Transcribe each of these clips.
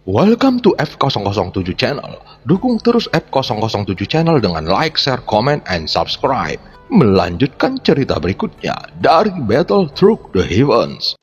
Welcome to F007 Channel. Dukung terus F007 Channel dengan like, share, comment, and subscribe. Melanjutkan cerita berikutnya dari Battle Through the Heavens.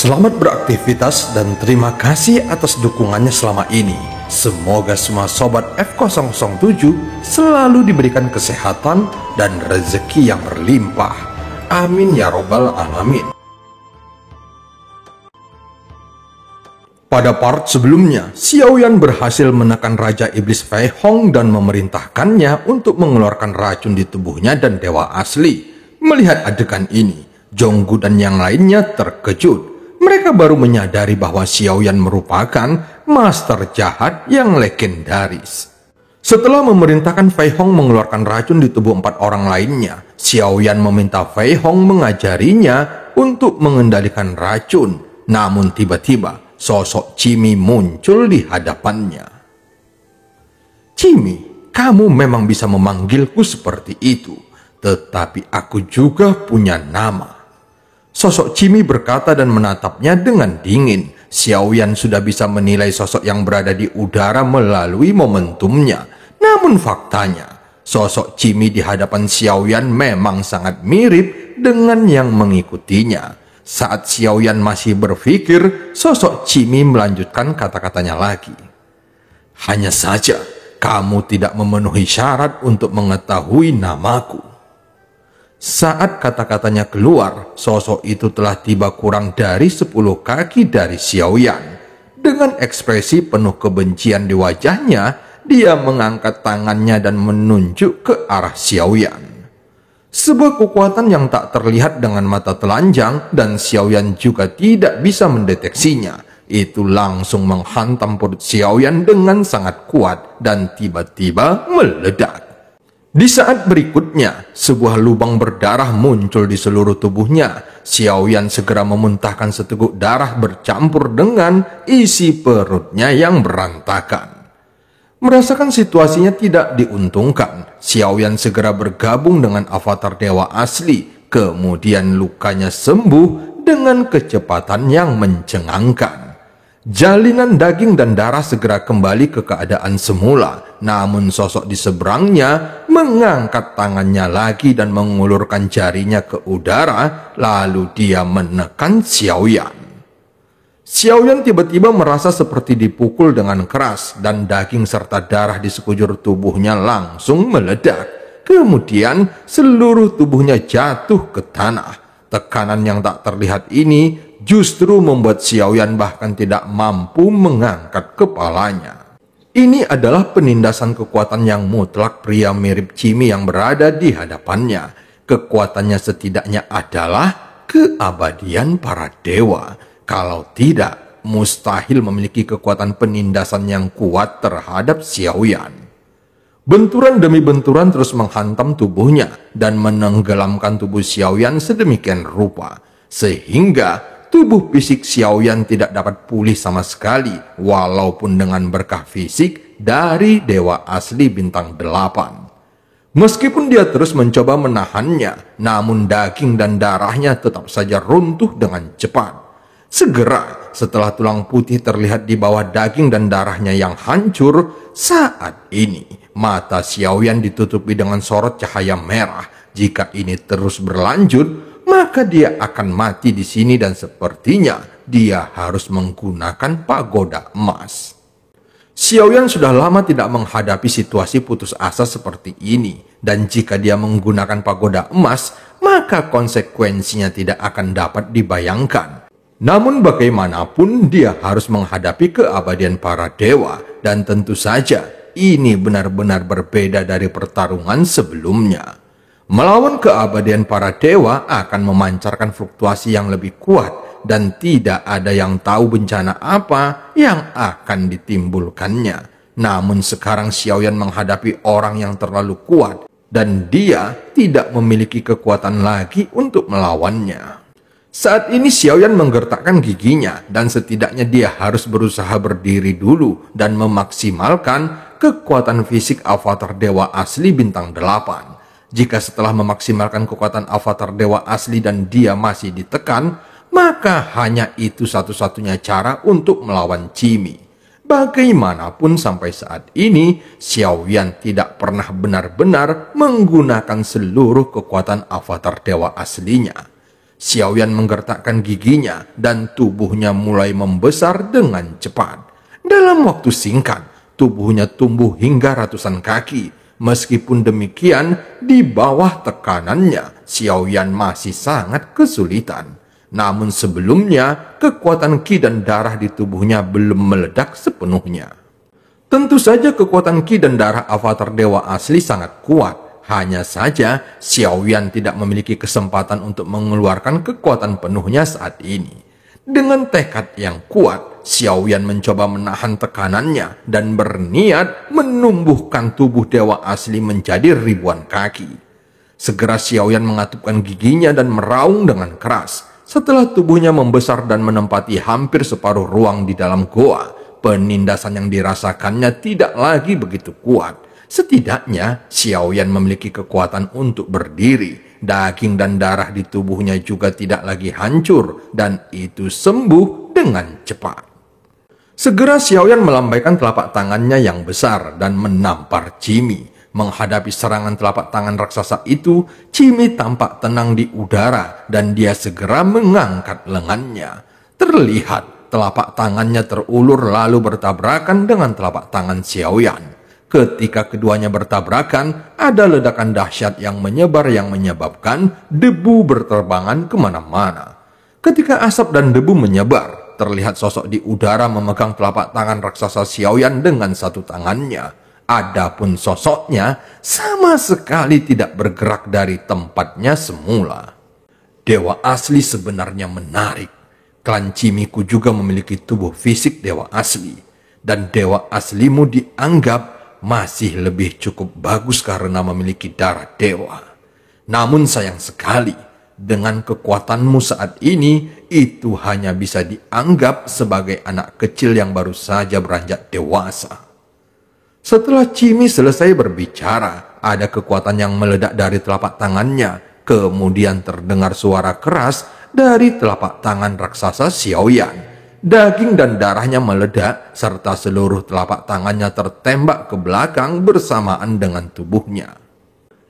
Selamat beraktivitas dan terima kasih atas dukungannya selama ini. Semoga semua sobat F007 selalu diberikan kesehatan dan rezeki yang berlimpah. Amin ya robbal alamin. Pada part sebelumnya, Xiaoyan berhasil menekan Raja Iblis Fei Hong dan memerintahkannya untuk mengeluarkan racun di tubuhnya dan dewa asli. Melihat adegan ini, Zhonggu dan yang lainnya terkejut. Mereka baru menyadari bahwa Xiaoyan merupakan master jahat yang legendaris. Setelah memerintahkan Fei Hong mengeluarkan racun di tubuh 4 orang lainnya, Xiaoyan meminta Fei Hong mengajarinya untuk mengendalikan racun. Namun tiba-tiba, sosok Cimi muncul di hadapannya. "Cimi, kamu memang bisa memanggilku seperti itu, tetapi aku juga punya nama." Sosok Cimi berkata dan menatapnya dengan dingin. Xiaoyan sudah bisa menilai sosok yang berada di udara melalui momentumnya. Namun faktanya, sosok Cimi di hadapan Xiaoyan memang sangat mirip dengan yang mengikutinya. Saat Xiaoyan masih berpikir, sosok Cimi melanjutkan kata-katanya lagi. "Hanya saja, kamu tidak memenuhi syarat untuk mengetahui namaku." Saat kata-katanya keluar, sosok itu telah tiba kurang dari 10 kaki dari Xiaoyan. Dengan ekspresi penuh kebencian di wajahnya, dia mengangkat tangannya dan menunjuk ke arah Xiaoyan. Sebuah kekuatan yang tak terlihat dengan mata telanjang dan Xiaoyan juga tidak bisa mendeteksinya. Itu langsung menghantam perut Xiaoyan dengan sangat kuat dan tiba-tiba meledak. Di saat berikutnya, sebuah lubang berdarah muncul di seluruh tubuhnya. Xiaoyan segera memuntahkan seteguk darah bercampur dengan isi perutnya yang berantakan. Merasakan situasinya tidak diuntungkan, Xiaoyan segera bergabung dengan avatar dewa asli. Kemudian lukanya sembuh dengan kecepatan yang mencengangkan. Jalinan daging dan darah segera kembali ke keadaan semula. Namun sosok di seberangnya mengangkat tangannya lagi dan mengulurkan jarinya ke udara. Lalu dia menekan Xiaoyan. Xiaoyan tiba-tiba merasa seperti dipukul dengan keras. Dan daging serta darah di sekujur tubuhnya langsung meledak. Kemudian seluruh tubuhnya jatuh ke tanah. Tekanan yang tak terlihat ini justru membuat Xiaoyan bahkan tidak mampu mengangkat kepalanya. Ini adalah penindasan kekuatan yang mutlak pria mirip Cimi yang berada di hadapannya. Kekuatannya setidaknya adalah keabadian para dewa. Kalau tidak, mustahil memiliki kekuatan penindasan yang kuat terhadap Xiaoyan. Benturan demi benturan terus menghantam tubuhnya dan menenggelamkan tubuh Xiaoyan sedemikian rupa. Sehingga tubuh fisik Xiaoyan tidak dapat pulih sama sekali, walaupun dengan berkah fisik dari dewa asli bintang 8. Meskipun dia terus mencoba menahannya, namun daging dan darahnya tetap saja runtuh dengan cepat. Segera setelah tulang putih terlihat di bawah daging dan darahnya yang hancur, saat ini mata Xiaoyan ditutupi dengan sorot cahaya merah. Jika ini terus berlanjut, maka dia akan mati di sini dan sepertinya dia harus menggunakan pagoda emas. Xiaoyan sudah lama tidak menghadapi situasi putus asa seperti ini, dan jika dia menggunakan pagoda emas, maka konsekuensinya tidak akan dapat dibayangkan. Namun bagaimanapun dia harus menghadapi keabadian para dewa, dan tentu saja ini benar-benar berbeda dari pertarungan sebelumnya. Melawan keabadian para dewa akan memancarkan fluktuasi yang lebih kuat dan tidak ada yang tahu bencana apa yang akan ditimbulkannya. Namun sekarang Xiaoyan menghadapi orang yang terlalu kuat dan dia tidak memiliki kekuatan lagi untuk melawannya. Saat ini Xiaoyan menggertakkan giginya dan setidaknya dia harus berusaha berdiri dulu dan memaksimalkan kekuatan fisik avatar dewa asli bintang 8. Jika setelah memaksimalkan kekuatan avatar dewa asli dan dia masih ditekan, maka hanya itu satu-satunya cara untuk melawan Cimi. Bagaimanapun sampai saat ini, Xiaoyan tidak pernah benar-benar menggunakan seluruh kekuatan avatar dewa aslinya. Xiaoyan menggertakkan giginya dan tubuhnya mulai membesar dengan cepat. Dalam waktu singkat, tubuhnya tumbuh hingga ratusan kaki. Meskipun demikian, di bawah tekanannya, Xiaoyan masih sangat kesulitan. Namun sebelumnya, kekuatan ki dan darah di tubuhnya belum meledak sepenuhnya. Tentu saja kekuatan ki dan darah avatar dewa asli sangat kuat. Hanya saja, Xiaoyan tidak memiliki kesempatan untuk mengeluarkan kekuatan penuhnya saat ini. Dengan tekad yang kuat, Xiaoyan mencoba menahan tekanannya dan berniat menumbuhkan tubuh dewa asli menjadi ribuan kaki. Segera Xiaoyan mengatupkan giginya dan meraung dengan keras. Setelah tubuhnya membesar dan menempati hampir separuh ruang di dalam goa, penindasan yang dirasakannya tidak lagi begitu kuat. Setidaknya, Xiaoyan memiliki kekuatan untuk berdiri. Daging dan darah di tubuhnya juga tidak lagi hancur, dan itu sembuh dengan cepat. Segera Xiaoyan melambaikan telapak tangannya yang besar dan menampar Cimi. Menghadapi serangan telapak tangan raksasa itu, Cimi tampak tenang di udara, dan dia segera mengangkat lengannya. Terlihat telapak tangannya terulur lalu bertabrakan dengan telapak tangan Xiaoyan. Ketika keduanya bertabrakan, ada ledakan dahsyat yang menyebar yang menyebabkan debu berterbangan kemana-mana. Ketika asap dan debu menyebar, terlihat sosok di udara memegang telapak tangan raksasa Xiaoyan dengan satu tangannya. Adapun sosoknya sama sekali tidak bergerak dari tempatnya semula. Dewa asli sebenarnya menarik. Klan Cimiku juga memiliki tubuh fisik dewa asli. Dan dewa aslimu dianggap masih lebih cukup bagus karena memiliki darah dewa. Namun sayang sekali, dengan kekuatanmu saat ini, itu hanya bisa dianggap sebagai anak kecil yang baru saja beranjak dewasa. Setelah Cimi selesai berbicara, ada kekuatan yang meledak dari telapak tangannya. Kemudian terdengar suara keras dari telapak tangan raksasa Xiaoyan. Daging dan darahnya meledak, serta seluruh telapak tangannya tertembak ke belakang bersamaan dengan tubuhnya.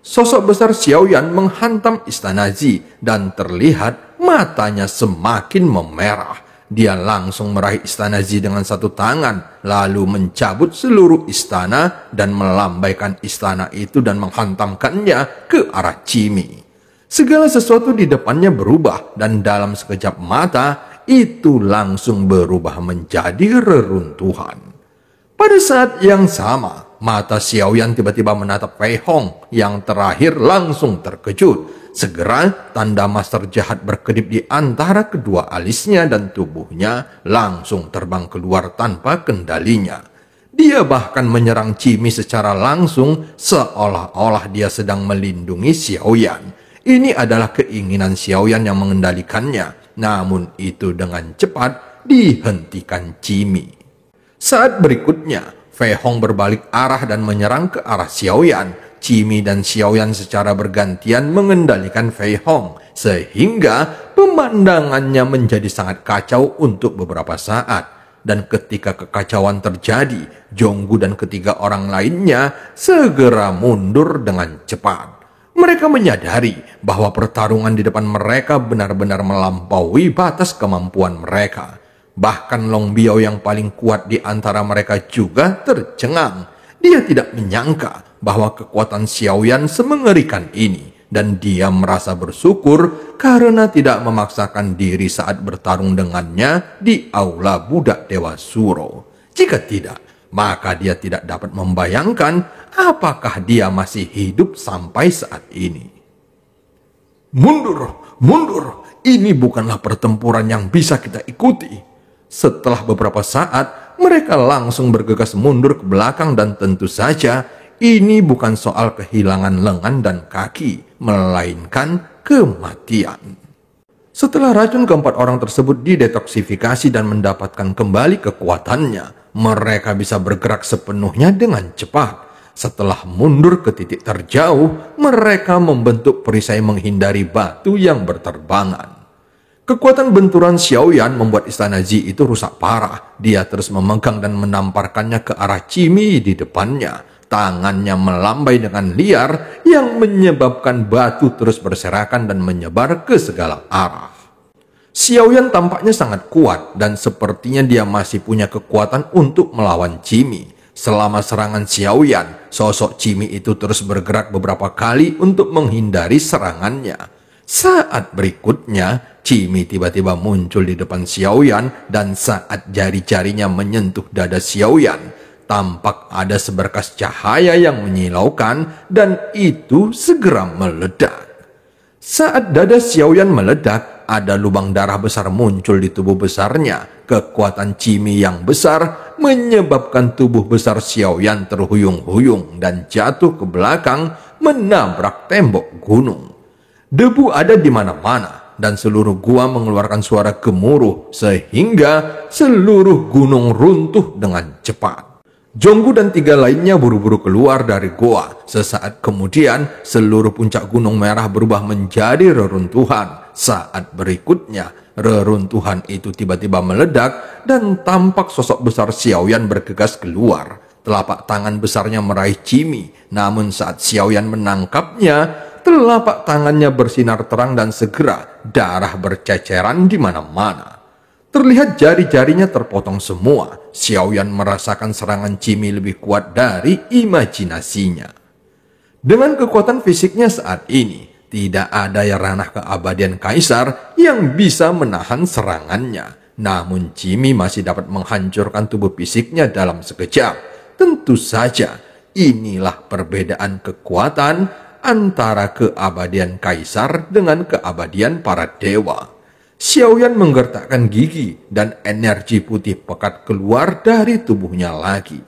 Sosok besar Xiaoyan menghantam istana Zi, dan terlihat matanya semakin memerah. Dia langsung meraih istana Zi dengan satu tangan, lalu mencabut seluruh istana dan melambaikan istana itu dan menghantamkannya ke arah Cimi. Segala sesuatu di depannya berubah, dan dalam sekejap mata, itu langsung berubah menjadi reruntuhan. Pada saat yang sama, mata Xiaoyan tiba-tiba menatap Fei Hong yang terakhir langsung terkejut. Segera tanda master jahat berkedip di antara kedua alisnya dan tubuhnya langsung terbang keluar tanpa kendalinya. Dia bahkan menyerang Cimi secara langsung seolah-olah dia sedang melindungi Xiaoyan. Ini adalah keinginan Xiaoyan yang mengendalikannya. Namun itu dengan cepat dihentikan Cimi. Saat berikutnya, Fei Hong berbalik arah dan menyerang ke arah Xiaoyan. Cimi dan Xiaoyan secara bergantian mengendalikan Fei Hong, sehingga pemandangannya menjadi sangat kacau untuk beberapa saat. Dan ketika kekacauan terjadi, Jonggu dan ketiga orang lainnya segera mundur dengan cepat. Mereka menyadari bahwa pertarungan di depan mereka benar-benar melampaui batas kemampuan mereka. Bahkan Long Biao yang paling kuat di antara mereka juga tercengang. Dia tidak menyangka bahwa kekuatan Xiaoyan semengerikan ini. Dan dia merasa bersyukur karena tidak memaksakan diri saat bertarung dengannya di aula budak Dewa Suro. Jika tidak, maka dia tidak dapat membayangkan apakah dia masih hidup sampai saat ini. Mundur, mundur, ini bukanlah pertempuran yang bisa kita ikuti. Setelah beberapa saat, mereka langsung bergegas mundur ke belakang dan tentu saja ini bukan soal kehilangan lengan dan kaki, melainkan kematian. Setelah racun keempat orang tersebut didetoksifikasi dan mendapatkan kembali kekuatannya, mereka bisa bergerak sepenuhnya dengan cepat. Setelah mundur ke titik terjauh, mereka membentuk perisai menghindari batu yang berterbangan. Kekuatan benturan Xiaoyan membuat istana Ji itu rusak parah. Dia terus memegang dan menamparkannya ke arah Cimi di depannya. Tangannya melambai dengan liar yang menyebabkan batu terus berserakan dan menyebar ke segala arah. Xiaoyan tampaknya sangat kuat dan sepertinya dia masih punya kekuatan untuk melawan Cimi. Selama serangan Xiaoyan, sosok Cimi itu terus bergerak beberapa kali untuk menghindari serangannya. Saat berikutnya, Cimi tiba-tiba muncul di depan Xiaoyan dan saat jari-jarinya menyentuh dada Xiaoyan, tampak ada seberkas cahaya yang menyilaukan dan itu segera meledak. Saat dada Xiaoyan meledak, ada lubang darah besar muncul di tubuh besarnya. Kekuatan Cimi yang besar menyebabkan tubuh besar Xiaoyan terhuyung-huyung dan jatuh ke belakang menabrak tembok gunung. Debu ada di mana-mana dan seluruh gua mengeluarkan suara gemuruh sehingga seluruh gunung runtuh dengan cepat. Jonggu dan 3 lainnya buru-buru keluar dari goa. Sesaat kemudian, seluruh puncak gunung merah berubah menjadi reruntuhan. Saat berikutnya, reruntuhan itu tiba-tiba meledak dan tampak sosok besar Xiaoyan bergegas keluar. Telapak tangan besarnya meraih Cimi, namun saat Xiaoyan menangkapnya, telapak tangannya bersinar terang dan segera darah berceceran di mana-mana. Terlihat jari-jarinya terpotong semua. Xiaoyan merasakan serangan Cimi lebih kuat dari imajinasinya. Dengan kekuatan fisiknya saat ini, tidak ada ranah keabadian kaisar yang bisa menahan serangannya. Namun Cimi masih dapat menghancurkan tubuh fisiknya dalam sekejap. Tentu saja, inilah perbedaan kekuatan antara keabadian kaisar dengan keabadian para dewa. Xiaoyan menggertakkan gigi dan energi putih pekat keluar dari tubuhnya lagi.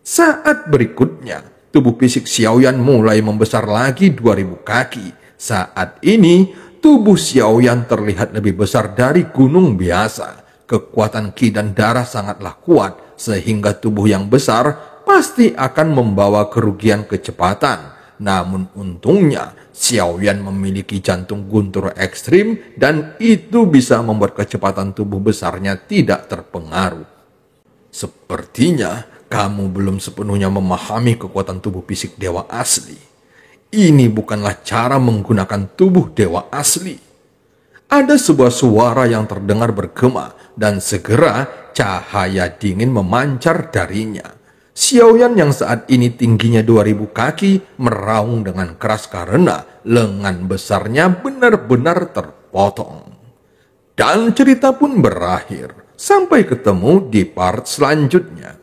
Saat berikutnya, tubuh fisik Xiaoyan mulai membesar lagi 2000 kaki. Saat ini, tubuh Xiaoyan terlihat lebih besar dari gunung biasa. Kekuatan ki dan darah sangatlah kuat, sehingga tubuh yang besar pasti akan membawa kerugian kecepatan. Namun untungnya, Xiaoyan memiliki jantung guntur ekstrim dan itu bisa membuat kecepatan tubuh besarnya tidak terpengaruh. Sepertinya kamu belum sepenuhnya memahami kekuatan tubuh fisik dewa asli. Ini bukanlah cara menggunakan tubuh dewa asli. Ada sebuah suara yang terdengar bergema dan segera cahaya dingin memancar darinya. Xiaoyan yang saat ini tingginya 2000 kaki meraung dengan keras karena lengan besarnya benar-benar terpotong. Dan cerita pun berakhir. Sampai ketemu di part selanjutnya.